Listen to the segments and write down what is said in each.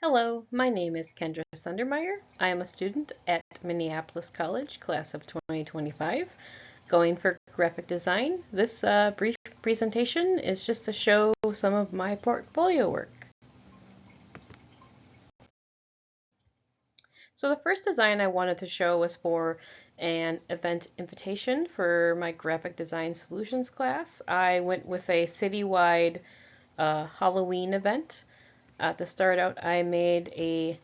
Hello, my name is Kendra Sundermeyer. I am a student at Minneapolis College, class of 2025, going for graphic design. This brief presentation is just to show some of my portfolio work. So the first design I wanted to show was for an event invitation for my graphic design solutions class. I went with a citywide Halloween event. To start out, I made a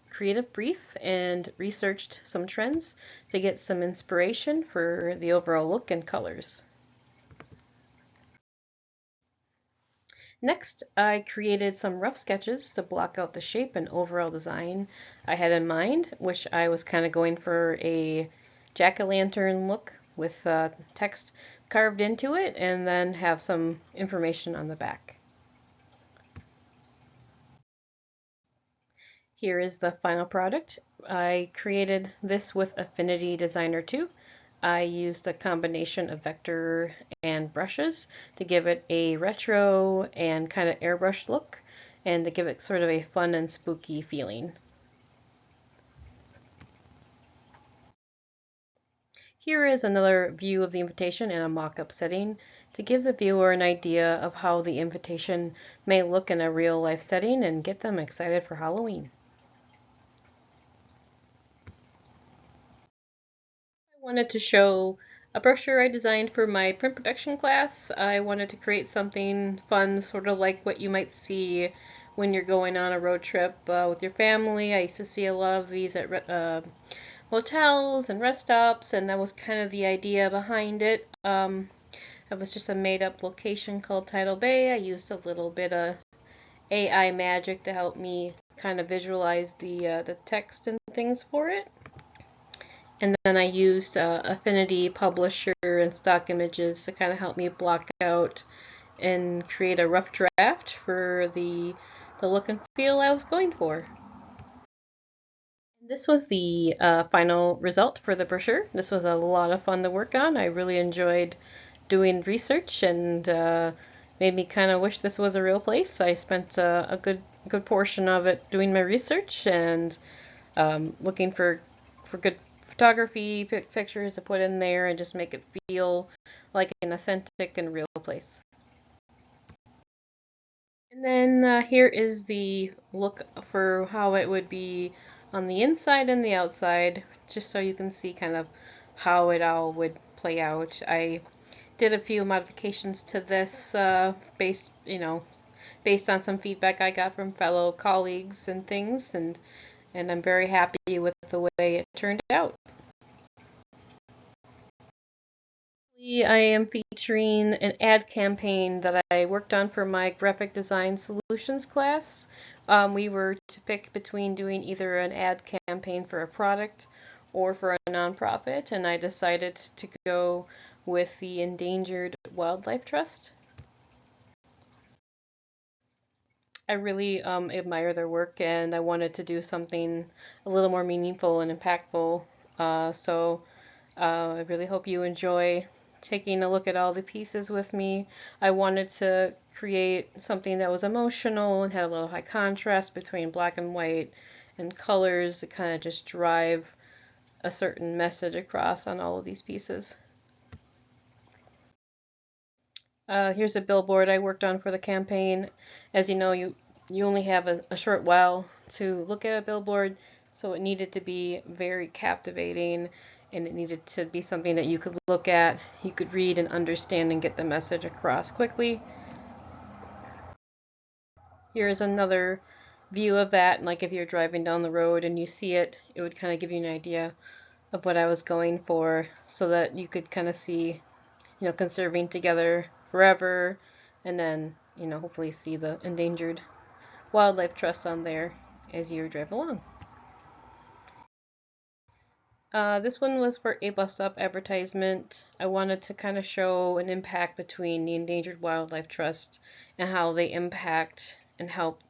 creative brief and researched some trends to get some inspiration for the overall look and colors. Next, I created some rough sketches to block out the shape and overall design I had in mind, which I was kind of going for a jack-o'-lantern look with text carved into it and then have some information on the back. Here is the final product. I created this with Affinity Designer 2. I used a combination of vector and brushes to give it a retro and kind of airbrushed look and to give it sort of a fun and spooky feeling. Here is another view of the invitation in a mock-up setting to give the viewer an idea of how the invitation may look in a real-life setting and get them excited for Halloween. I wanted to show a brochure I designed for my print production class. I wanted to create something fun, sort of like what you might see when you're going on a road trip with your family. I used to see a lot of these at hotels and rest stops, and that was kind of the idea behind it. It was just a made-up location called Tidal Bay. I used a little bit of AI magic to help me kind of visualize the text and things for it. And then I used Affinity Publisher and stock images to kind of help me block out and create a rough draft for the look and feel I was going for. This was the final result for the brochure. This was a lot of fun to work on. I really enjoyed doing research and made me kind of wish this was a real place. I spent a good portion of it doing my research and looking for good photography pictures to put in there and just make it feel like an authentic and real place. And then here is the look for how it would be on the inside and the outside, just so you can see kind of how it all would play out. I did a few modifications to this based on some feedback I got from fellow colleagues and things, and I'm very happy with the way it turned out. I am featuring an ad campaign that I worked on for my graphic design solutions class. We were to pick between doing either an ad campaign for a product or for a nonprofit, and I decided to go with the Endangered Wildlife Trust. I really admire their work, and I wanted to do something a little more meaningful and impactful. I really hope you enjoy taking a look at all the pieces with me. I wanted to create something that was emotional and had a little high contrast between black and white and colors to kind of just drive a certain message across on all of these pieces. Here's a billboard I worked on for the campaign. As you know, you only have a short while to look at a billboard, so it needed to be very captivating, and it needed to be something that you could look at, you could read and understand and get the message across quickly. Here's another view of that, and like if you're driving down the road and you see it, it would kind of give you an idea of what I was going for, so that you could kind of see, conserving together forever, and then, hopefully see the Endangered Wildlife Trust on there as you drive along. This one was for a bus stop advertisement. I wanted to kind of show an impact between the Endangered Wildlife Trust and how they impact and help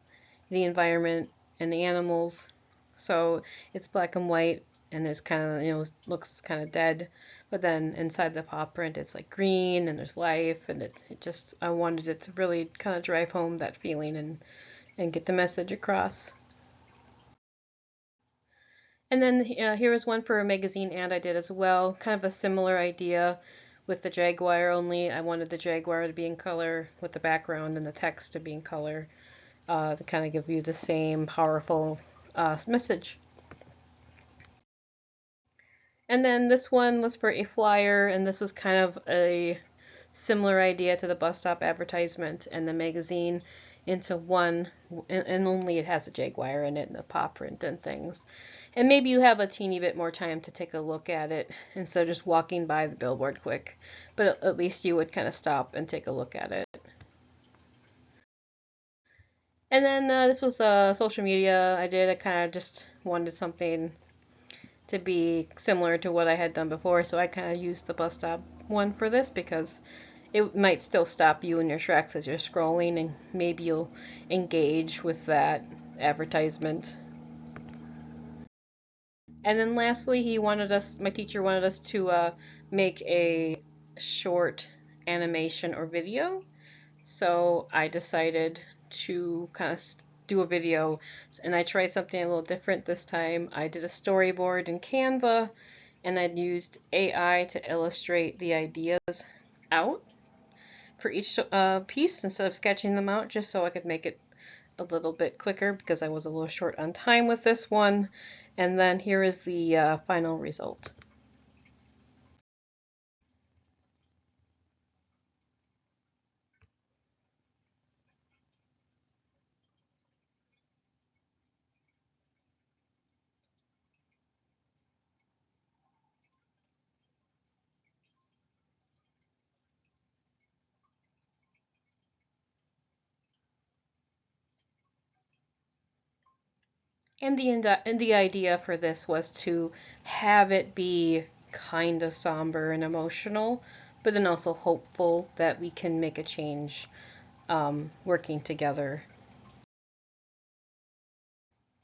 the environment and the animals. So it's black and white, and there's kind of, looks kind of dead. But then inside the paw print, it's like green and there's life, and it just, I wanted it to really kind of drive home that feeling and get the message across. And then here is one for a magazine ad I did as well. Kind of a similar idea with the Jaguar, only I wanted the Jaguar to be in color with the background and the text to be in color to kind of give you the same powerful message. And then this one was for a flyer, and this was kind of a similar idea to the bus stop advertisement and the magazine into one, and only it has a Jaguar in it and a paw print and things. And maybe you have a teeny bit more time to take a look at it instead of just walking by the billboard quick, but at least you would kind of stop and take a look at it. And then this was social media I did. I kind of just wanted something to be similar to what I had done before, so I kind of used the bus stop one for this because it might still stop you in your tracks as you're scrolling, and maybe you'll engage with that advertisement. And then lastly, my teacher wanted us to make a short animation or video. So I decided to kind of do a video, and I tried something a little different this time. I did a storyboard in Canva, and I'd used AI to illustrate the ideas out for each piece instead of sketching them out, just so I could make it a little bit quicker because I was a little short on time with this one. And then here is the final result. And the idea for this was to have it be kind of somber and emotional, but then also hopeful that we can make a change working together.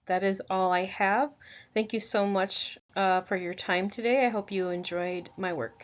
That is all I have. Thank you so much for your time today. I hope you enjoyed my work.